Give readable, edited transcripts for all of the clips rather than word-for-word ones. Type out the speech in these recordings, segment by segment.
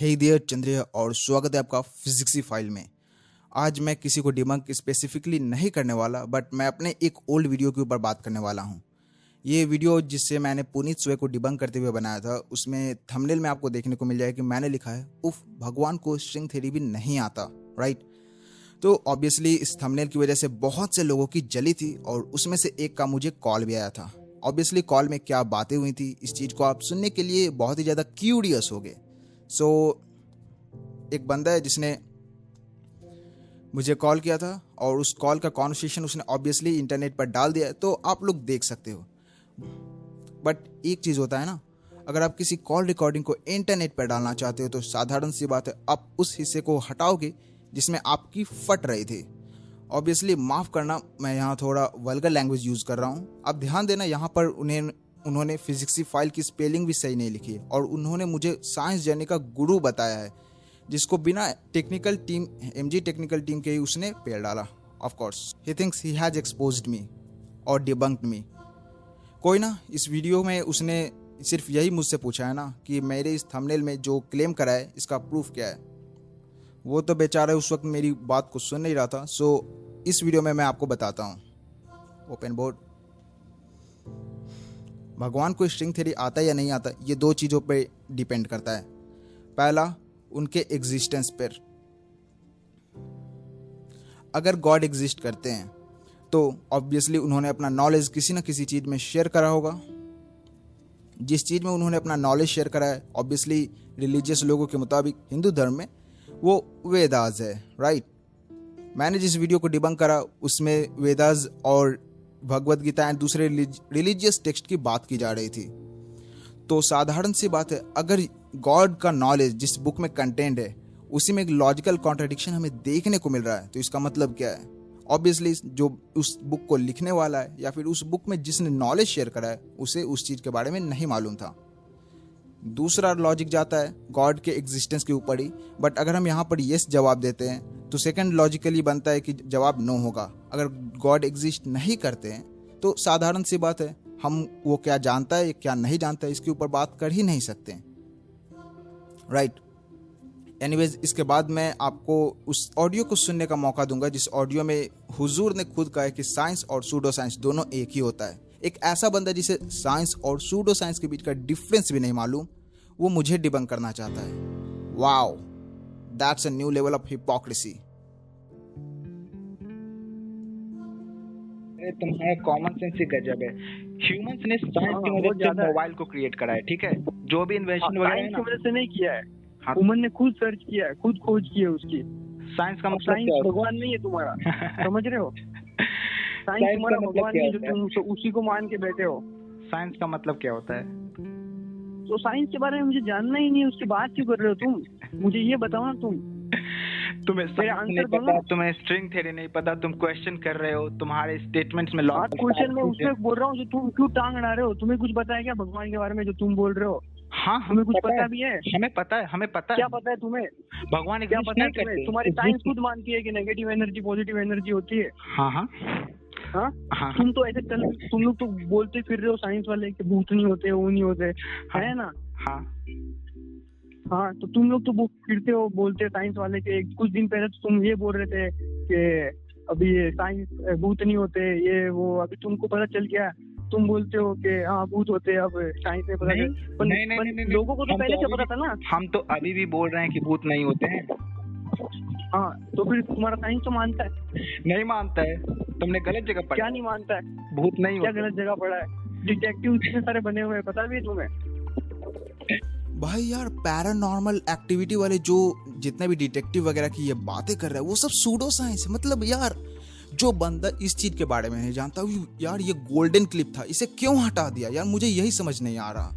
हे dear Chandriya और स्वागत है आपका फिजिक्सी फाइल में। आज मैं किसी को डिबंक स्पेसिफिकली नहीं करने वाला, बट मैं अपने एक ओल्ड वीडियो के ऊपर बात करने वाला हूँ। ये वीडियो जिससे मैंने पुनीत सुए को डिबंक करते हुए बनाया था, उसमें थंबनेल में आपको देखने को मिल जाएगा कि मैंने लिखा है उफ भगवान को स्ट्रिंग थ्योरी भी नहीं आता, राइट। तो ऑब्वियसली इस थंबनेल की वजह से बहुत से लोगों की जली थी और उसमें से एक का मुझे कॉल भी आया था। ऑब्वियसली कॉल में क्या बातें हुई थी इस चीज़ को आप सुनने के लिए बहुत ही ज़्यादा क्यूरियस हो गए। सो एक बंदा है जिसने मुझे कॉल किया था और उस कॉल का कॉन्वर्सेशन उसने ऑब्वियसली इंटरनेट पर डाल दिया है, तो आप लोग देख सकते हो। बट एक चीज़ होता है ना, अगर आप किसी कॉल रिकॉर्डिंग को इंटरनेट पर डालना चाहते हो तो साधारण सी बात है, आप उस हिस्से को हटाओगे जिसमें आपकी फट रही थी। ऑब्वियसली माफ़ करना, मैं यहाँ थोड़ा वल्गर लैंग्वेज यूज़ कर रहा हूँ। आप ध्यान देना, यहाँ पर उन्होंने फिजिक्सी फाइल की स्पेलिंग भी सही नहीं लिखी और उन्होंने मुझे साइंस जर्नी का गुरु बताया है, जिसको बिना technical team MG technical team के ही उसने पेड़ डाला। Of course he thinks he has exposed me और डिबंक्ड मी। कोई ना, इस वीडियो में उसने सिर्फ यही मुझसे पूछा है ना कि मेरे इस थंबनेल में जो क्लेम करा है इसका प्रूफ क्या है। वो तो बेचारा उस वक्त मेरी बात को सुन नहीं रहा था। सो इस वीडियो में मैं आपको बताता हूँ। Open board. भगवान को स्ट्रिंग थ्योरी आता या नहीं आता, ये दो चीज़ों पे डिपेंड करता है। पहला, उनके एग्जिस्टेंस पर। अगर गॉड एग्जिस्ट करते हैं तो ऑब्वियसली उन्होंने अपना नॉलेज किसी न किसी चीज़ में शेयर करा होगा। जिस चीज़ में उन्होंने अपना नॉलेज शेयर करा है, ऑब्वियसली रिलीजियस लोगों के मुताबिक हिंदू धर्म में वो वेदास है, राइट। मैंने जिस वीडियो को डिबंक करा उसमें वेदास और भगवद गीता एंड दूसरे रिलीजियस टेक्स्ट की बात की जा रही थी। तो साधारण सी बात है, अगर गॉड का नॉलेज जिस बुक में कंटेंट है उसी में एक लॉजिकल कॉन्ट्रडिक्शन हमें देखने को मिल रहा है, तो इसका मतलब क्या है? ऑब्वियसली जो उस बुक को लिखने वाला है या फिर उस बुक में जिसने नॉलेज शेयर करा है उसे उस चीज़ के बारे में नहीं मालूम था। दूसरा लॉजिक जाता है गॉड के एग्जिस्टेंस के ऊपर ही, बट अगर हम यहाँ पर येस जवाब देते हैं तो सेकंड लॉजिकली बनता है कि जवाब नो होगा। अगर गॉड एग्जिस्ट नहीं करते हैं तो साधारण सी बात है, हम वो क्या जानता है क्या नहीं जानता है इसके ऊपर बात कर ही नहीं सकते, राइट। एनीवेज, इसके बाद मैं आपको उस ऑडियो को सुनने का मौका दूंगा जिस ऑडियो में हुजूर ने खुद कहा है कि साइंस और सूडो साइंस दोनों एक ही होता है। एक ऐसा बंदा जिसे साइंस और सूडो साइंस के बीच का डिफरेंस भी नहीं मालूम, वो मुझे डिबंक करना चाहता है। Wow, that's a new level of hypocrisy. तुम्हारा कॉमन सेंस ही गजब है। ह्यूमंस ने साइंस की मदद से मोबाइल को क्रिएट करा है, ठीक है। जो भी इन्वेंशन वगैरह है ना, की वजह से नहीं किया है। हाँ, ह्यूमन ने खुद सर्च किया है, खुद खोज की है उसकी। साइंस का मतलब साइंस क्या है? भगवान नहीं है तुम्हारा, समझ रहे हो? साइंस तुम्हारा भगवान नहीं है जो तुम उसी को मान के बैठे हो। साइंस का मतलब क्या होता है? तो साइंस के बारे में मुझे जानना ही नहीं है, उसकी बात क्यों कर रहे हो तुम? मुझे ये बताओ ना तुम। तुम्हें साइंस नहीं पता, तुम्हें स्ट्रिंग थ्योरी नहीं पता, तुम क्वेश्चन कर रहे हो, तुम्हारे स्टेटमेंट्स में लॉजिक। क्वेश्चन में उसमें बोल रहा हूँ जो तुम क्यों टांग अड़ा रहे हो। तुम्हें कुछ पता है क्या भगवान के बारे में जो तुम बोल रहे हो? हाँ, हमें कुछ पता भी है। हमें पता है, हमें पता है। क्या पता है तुम्हें? भगवान क्या पता है नहीं तुम्हें? तुम्हारी साइंस खुद मानती है कि नेगेटिव एनर्जी पॉजिटिव एनर्जी होती है। हाँ हाँ हाँ, हाँ। तुम तो ऐसे तुम लोग तो बोलते फिर रहे हो साइंस वाले कि भूत नहीं होते, वो नहीं होते, है ना? हाँ हाँ, तो तुम लोग तो फिरते हो बोलते साइंस वाले के। कुछ दिन पहले तो तुम ये बोल रहे थे कि अभी ये साइंस भूत नहीं होते, ये वो। अभी तुमको पता चल गया, तुम बोलते हो कि हाँ भूत होते, अब साइंस में पता चल। नहीं, लोगों को तो पहले से पता था ना। हम तो अभी भी बोल रहे हैं कि भूत नहीं होते हैं। हाँ, तो फिर तुम्हारा साइंस तो मानता है? नहीं मानता है, तुमने गलत जगह पढ़ा। क्या नहीं मानता है? भूत नहीं क्या होते। गलत जगह पढ़ा है? डिटेक्टिव इतने सारे बने हुए हैं, पता भी है तुम्हें? भाई यार, पैरानॉर्मल एक्टिविटी वाले जो जितने भी डिटेक्टिव वगैरह की ये बातें कर रहा है वो सब सूडो साइंस है। मतलब यार, जो बंदा इस चीज के बारे में नहीं जानता, यार ये गोल्डन क्लिप था, इसे क्यों हटा दिया यार? मुझे यही समझ नहीं आ रहा।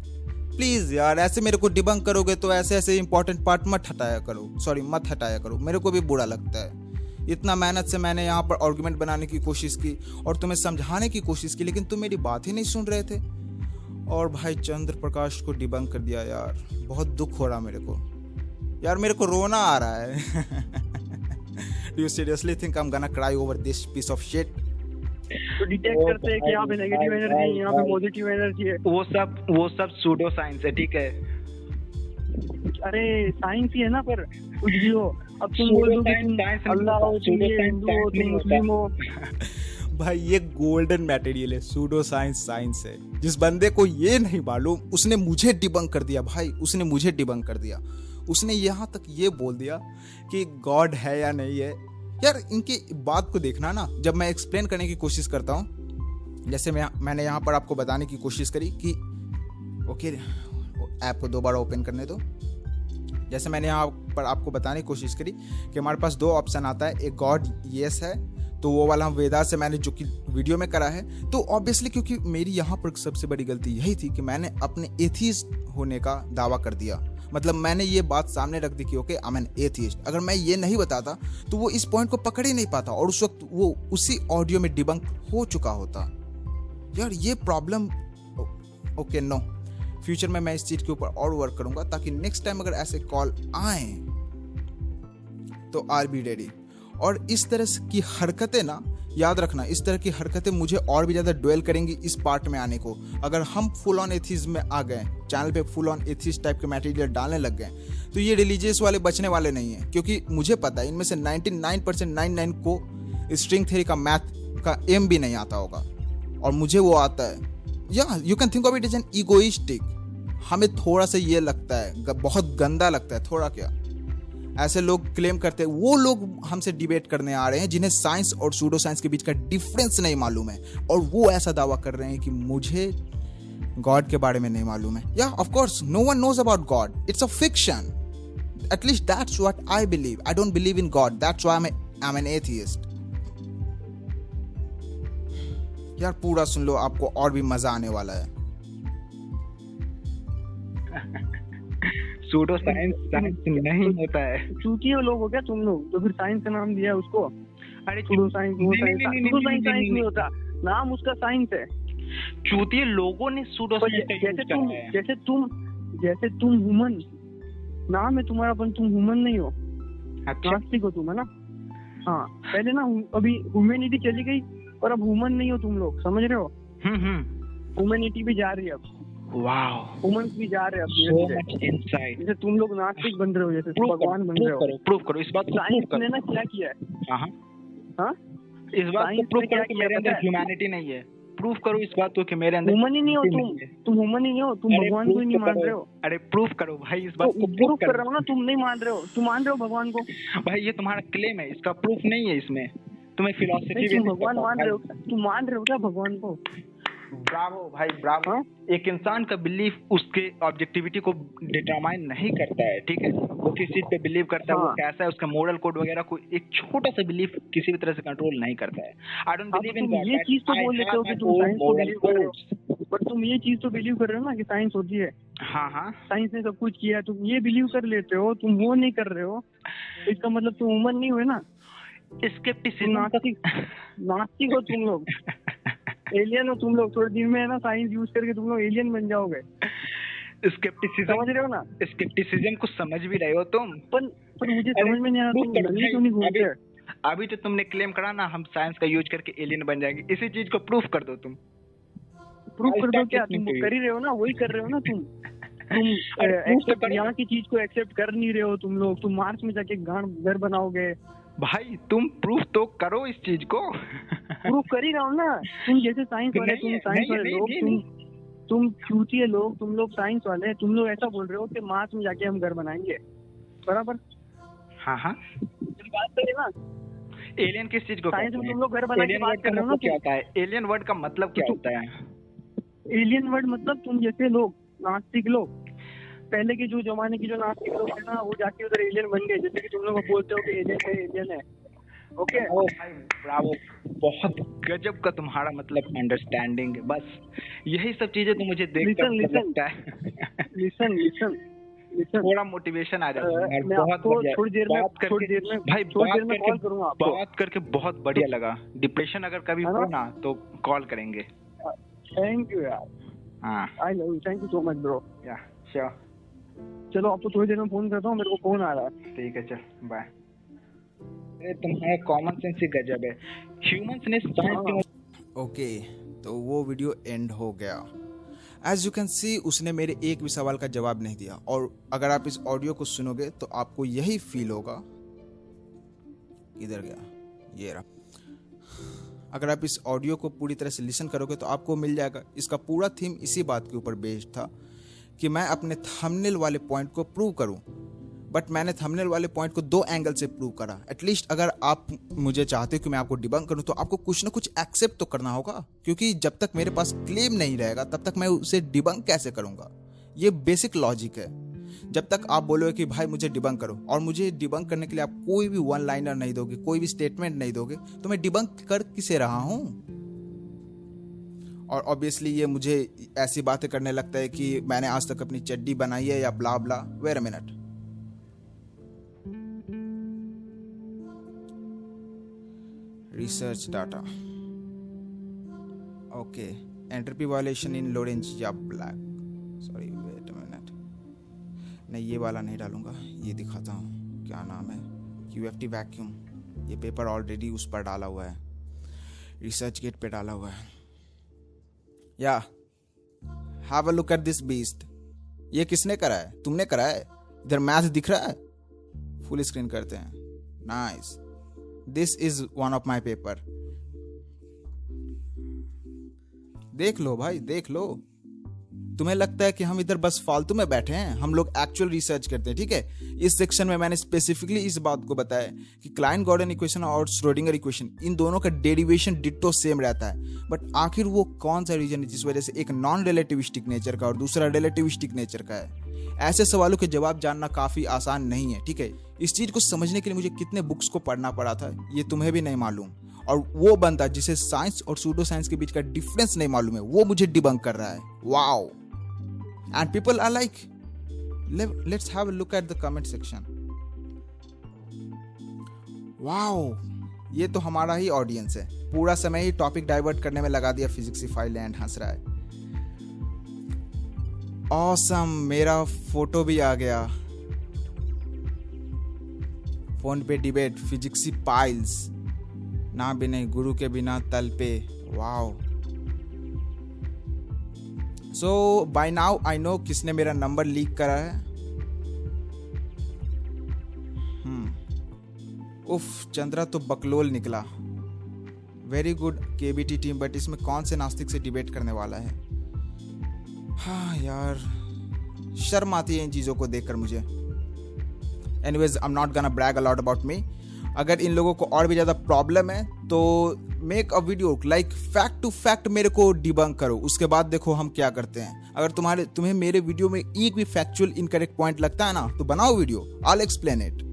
प्लीज यार, ऐसे मेरे को डिबंक करोगे तो ऐसे इंपॉर्टेंट पार्ट मत हटाया करो, मेरे को भी बुरा लगता है। इतना मेहनत से मैंने यहाँ पर आर्गुमेंट बनाने की कोशिश की और तुम्हें समझाने की कोशिश की, लेकिन तुम मेरी बात ही नहीं सुन रहे थे। और भाई चंद्र प्रकाश को डिबंक कर दिया यार, बहुत दुख हो रहा मेरे को यार, मेरे को रोना आ रहा है। Do you seriously think I'm gonna cry over this piece of shit? तो डिटेक्ट करते हैं कि यहाँ पे नेगेटिव एनर्जी है, यहाँ पे पॉजिटिव एनर्जी है। वो सब सूडो साइंस है, ठीक है। अरे साइंस ही है ना, पर कुछ भी हो। अब तुम बोल दो कि तुम अल्लाह हो, तुम ये हिंदू हो, तुम मुस्लिम हो। भाई ये गोल्डन मटेरियल है, सूडो साइंस साइंस है। जिस बंदे को ये नहीं मालूम उसने मुझे डिबंक कर दिया भाई, उसने मुझे डिबंक कर दिया। उसने यहाँ तक ये बोल दिया कि गॉड है या नहीं है। यार इनकी बात को देखना ना, जब मैं एक्सप्लेन करने की कोशिश करता हूँ, जैसे मैंने यहाँ पर आपको बताने की कोशिश करी कि ओके ऐप को दोबारा ओपन करने दो। जैसे मैंने यहाँ पर आपको बताने की कोशिश करी कि हमारे पास दो ऑप्शन आता है, एक गॉड यस है, तो वो वाला वेदा से मैंने जो कि वीडियो में करा है। तो ऑब्वियसली क्योंकि मेरी यहाँ पर सबसे बड़ी गलती यही थी कि मैंने अपने एथीस्ट होने का दावा कर दिया। मतलब मैंने ये बात सामने रख दी कि okay I am an atheist. अगर मैं ये नहीं बताता तो वो इस पॉइंट को पकड़ ही नहीं पाता और उस वक्त वो उसी ऑडियो में डिबंक हो चुका होता। यार ये प्रॉब्लम ओके नो, फ्यूचर में मैं इस चीज के ऊपर और वर्क करूंगा ताकि नेक्स्ट टाइम अगर ऐसे कॉल आए तो आई बी रेडी। और इस तरह की हरकतें ना, याद रखना, इस तरह की हरकतें मुझे और भी ज़्यादा ड्वेल करेंगी इस पार्ट में आने को। अगर हम फुल ऑन एथिज्म में आ गए, चैनल पे फुल ऑन एथिस्ट टाइप के मटेरियल डालने लग गए, तो ये रिलीजियस वाले बचने वाले नहीं हैं। क्योंकि मुझे पता है इनमें से 99% को स्ट्रिंग थ्योरी का मैथ का एम भी नहीं आता होगा, और मुझे वो आता है। या you can think of it is an egoistic. हमें थोड़ा सा ये लगता है, बहुत गंदा लगता है, थोड़ा क्या ऐसे लोग क्लेम करते हैं। वो लोग हमसे डिबेट करने आ रहे हैं जिन्हें साइंस और सूडो साइंस के बीच का डिफरेंस नहीं मालूम है, और वो ऐसा दावा कर रहे हैं कि मुझे गॉड के बारे में नहीं मालूम है। या of course no one knows about God, it's a fiction. At least that's what I believe. I don't believe in God, that's why I am an atheist. यार पूरा सुन लो, आपको और भी मजा आने वाला है। सूडो साइंस नहीं होता है। चूतिए लोग हो क्या तुम लोग, तो फिर साइंस का नाम दिया उसको। अरे सूडो साइंस, वो साइंस, सूडो साइंस साइंस नहीं होता, नाम उसका साइंस है। चूतिए लोगों ने सूडो साइंस जैसे तुम ह्यूमन नाम है तुम्हारा, पर तुम ह्यूमन नहीं हो। अच्छा, नास्तिक हो तुम, है ना। हाँ, पहले ना अभी ह्यूमैनिटी चली गई और अब ह्यूमन नहीं हो तुम लोग, समझ रहे हो। ह्यूमैनिटी भी जा रही है अब। वाओ, ह्यूमन्स भी जा रहे हैं अब so much insight। जैसे तुम लोग नास्तिक बन रहे हो, जैसे भगवान बन रहे हो। प्रूव करो इस बात को। साइंस ने ना क्या किया है, हाँ इस बात को प्रूव करो कि मेरे अंदर ह्यूमैनिटी नहीं है। प्रूव करो इस बात को कि मेरे अंदर ह्यूमन ही नहीं हो तुम ह्यूमन ही नहीं हो, तुम भगवान को ही नहीं मान रहे हो। अरे प्रूव करो भाई, इस बात को प्रूव कर रहा हूँ ना, तुम नहीं मान रहे हो, तुम मान रहे हो भगवान को। भाई ये तुम्हारा क्लेम है, इसका प्रूफ नहीं है इसमें। तुम्हें फिलॉसफी तुम भगवान मान रहे हो, तुम मान रहे हो क्या भगवान को। ब्रावो भाई ब्रावो। एक इंसान का बिलीफ उसके ऑब्जेक्टिविटी को डिटरमाइन नहीं करता है, ठीक है। वो किस चीज पे बिलीव करता है, वो कैसा है, उसका मोरल कोड वगैरह को एक छोटा सा बिलीफ किसी भी तरह से कंट्रोल नहीं करता है। आई डोंट बिलीव इन गॉड। ये चीज तो बोल लेते हो कि तुम साइंस को बिलीव कर रहे हो, पर तुम ये चीज तो बिलीव कर रहे हो ना कि साइंस होती है। हाँ साइंस ने सब कुछ किया, तुम ये बिलीव कर लेते हो, तुम वो नहीं कर रहे हो, इसका मतलब तुम ह्यूमन नहीं हुए ना। स्केप्टिसिज्म, नास्तिक हो तुम लोग, एलियन हो तुम लोग। थोड़े दिन में है ना साइंस यूज करके तुम लोग एलियन बन जाओगे। स्केप्टिसिज्म समझ रहे हो ना, स्केप्टिसिज्म को समझ भी रहे हो तुम। पर मुझे समझ में नहीं आ रहा, तुम जल्दी क्यों नहीं घूमते। अभी तो तुमने क्लेम करा ना हम साइंस का यूज करके एलियन बन जाएंगे, इसी चीज को प्रूफ कर दो तुम। प्रूफ कर दो क्या, तुम कर ही रहे हो ना, वही कर रहे हो ना तुम एक्सेप्ट यहाँ की चीज को एक्सेप्ट कर नहीं रहे हो तुम लोग। तुम मार्च में जाके घर बनाओगे। भाई तुम प्रूफ तो करो इस चीज को। प्रूफ कर ही रहा हूँ ना। तुम जैसे साइंस वाले, तुम साइंस वाले लोग, तुम चूतिए लोग, तुम लोग साइंस वाले, तुम लोग ऐसा बोल रहे हो कि मार्च में जाके हम घर बनाएंगे, बराबर। हाँ बात करें ना, एलियन किस चीज को साइंस में तुम लोग घर बना के बात कर रहे हो ना। क्या होता है एलियन वर्ड का मतलब, क्या होता है एलियन वर्ड मतलब तुम जैसे लोग नास्तिक लोग, पहले के जो जमाने की जो नास्तिक लोग है ना, वो जाके उधर एलियन बन गए। जैसे कि तुम लोग बोलते हो कि एलियन है। ओके ब्रावो, बहुत गजब का तुम्हारा मतलब अंडरस्टैंडिंग है। बस यही सब चीजें तो मुझे देख कर लगता है। लिसन थोड़ा मोटिवेशन आ जाता है। बहुत थोड़ी देर में भाई बात करके बहुत बढ़िया लगा। डिप्रेशन अगर कभी हो ना तो कॉल करेंगे। थैंक यू यार। हाँ, I love you, thank you so much bro. या श्योर। चलो आपको थोड़ी देर में फोन करता हूँ, मेरे को फोन आ रहा है। ठीक है, चल बाय। तुम्हारा कॉमन सेंस ही गजब है। ह्यूमंस ने साइंस के ओके, तो वो वीडियो एंड हो गया। एज यू कैन सी उसने मेरे एक भी सवाल का जवाब नहीं दिया। और अगर आप इस ऑडियो को सुनोगे तो आपको यही फील होगा, इधर गया, ये रहा। अगर आप इस ऑडियो को पूरी तरह से लिसन करोगे तो आपको मिल जाएगा। इसका पूरा थीम इसी बात के ऊपर बेस्ड था कि मैं अपने थंबनेल वाले पॉइंट को प्रूव करूं, बट मैंने थंबनेल वाले पॉइंट को 2 एंगल से प्रूव करा। एटलीस्ट अगर आप मुझे चाहते हो कि मैं आपको डिबंक करूं तो आपको कुछ ना कुछ एक्सेप्ट तो करना होगा, क्योंकि जब तक मेरे पास क्लेम नहीं रहेगा तब तक मैं उसे डिबंक कैसे करूंगा। ये बेसिक लॉजिक है। जब तक आप बोलोगे कि भाई मुझे डिबंक करो और मुझे डिबंक करने के लिए आप कोई भी वन लाइनर नहीं दोगे, कोई भी स्टेटमेंट नहीं दोगे, तो मैं डिबंक कर किसे रहा हूं। और ऑब्वियसली ये मुझे ऐसी बातें करने लगता है कि मैंने आज तक अपनी चड्डी बनाई है या blah blah. Wait a minute, research data, okay, entropy violation in Lorentz या black, sorry wait a minute, नहीं ये वाला नहीं डालूंगा, ये दिखाता हूँ, क्या नाम है, QFT वैक्यूम। ये पेपर ऑलरेडी उस पर डाला हुआ है, रिसर्च गेट पे डाला हुआ है। या have a look at this beast. ये किसने करा है? तुमने करा है? इधर मैथ दिख रहा है? फुल स्क्रीन करते हैं। Nice, this is one of my paper. देख लो भाई, देख लो। तुम्हें लगता है कि हम इधर बस फालतू में बैठे हैं? हम लोग एक्चुअल रिसर्च करते हैं, ठीक है। इस सेक्शन में मैंने स्पेसिफिकली इस बात को बताया कि क्लाइन गॉर्डन इक्वेशन और श्रोडिंगर इक्वेशन, इन दोनों का डेरिवेशन डिट्टो सेम रहता है। बट आखिर वो कौन सा रीजन है जिस वजह से एक नॉन रिलेटिविस्टिक नेचर का और दूसरा रिलेटिविस्टिक नेचर का है? ऐसे सवालों के जवाब जानना काफी आसान नहीं है, ठीक है। इस चीज को समझने के लिए मुझे कितने बुक्स को पढ़ना पड़ा था ये तुम्हें भी नहीं मालूम। और वो बंदा जिसे साइंस और सूडो साइंस के बीच का डिफरेंस नहीं मालूम है, वो मुझे डिबंक कर रहा है। Wow. And people are like, let's have a look at the comment section. Wow, ये तो हमारा ही ऑडियंस है। पूरा समय ही टॉपिक डाइवर्ट करने में लगा दिया फिजिक्सीफाई लैंड हंस रहा है। ऑसम, मेरा फोटो भी आ गया। फोन पे डिबेट, फिजिक्सी पाइल्स, ना भी नहीं गुरु के बिना तल पे। Wow. So by now I know किसने मेरा नंबर लीक करा है। उफ, चंद्रा तो बकलोल निकला। Very good KBT team, but इसमें कौन से नास्तिक से डिबेट करने वाला है? हाँ यार, शर्म आती है इन चीज़ों को देखकर मुझे। Anyways, I am not gonna brag a lot about me. अगर इन लोगों को और भी ज़्यादा प्रॉब्लम है तो make a video like fact to fact मेरे को डिबंक करो, उसके बाद देखो हम क्या करते हैं। अगर तुम्हें मेरे वीडियो में एक भी फैक्चुअल इनकरेक्ट पॉइंट लगता है ना, तो बनाओ video, I explain it.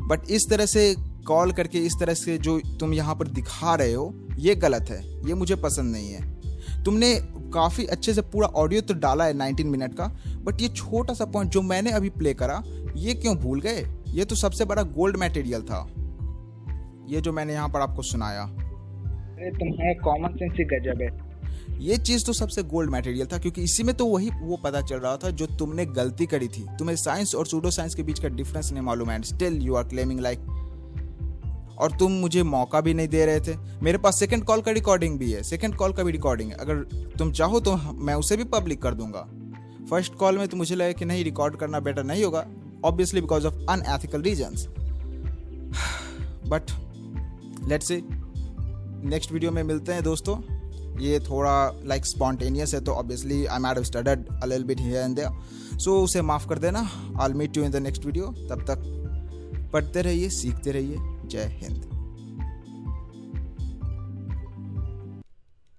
But इस तरह से कॉल करके इस तरह से जो तुम यहाँ पर दिखा रहे हो, ये गलत है, ये मुझे पसंद नहीं है। तुमने काफ़ी अच्छे से पूरा ऑडियो तो डाला है 19 मिनट का, बट ये छोटा सा पॉइंट जो मैंने अभी प्ले करा, ये क्यों भूल गए? ये तो सबसे बड़ा गोल्ड मटेरियल था, ये जो मैंने यहाँ पर आपको सुनाया। अरे तुम्हारा कॉमन सेंस ही गजब है। ये चीज़ तो सबसे गोल्ड मटेरियल था, क्योंकि इसी में तो वो पता चल रहा था जो तुमने गलती करी थी। तुम्हें साइंस और सूडो साइंस के बीच का डिफरेंस नहीं मालूम है, and still you are claiming like. और तुम मुझे मौका भी नहीं दे रहे थे। मेरे पास सेकंड कॉल का रिकॉर्डिंग भी है, सेकंड कॉल का भी रिकॉर्डिंग है। अगर तुम चाहो तो मैं उसे भी पब्लिक कर दूंगा। फर्स्ट कॉल में तो मुझे लगा कि नहीं, रिकॉर्ड करना बेटर नहीं होगा, obviously because of unethical reasons. But let's see, next video में मिलते हैं दोस्तों। ये थोड़ा लाइक स्पॉन्टेनियस है, तो obviously I might have studied a little bit here and there, so उसे माफ़ कर देना। I will meet you in the next video. तब तक पढ़ते रहिए, सीखते रहिए। जय हिंद।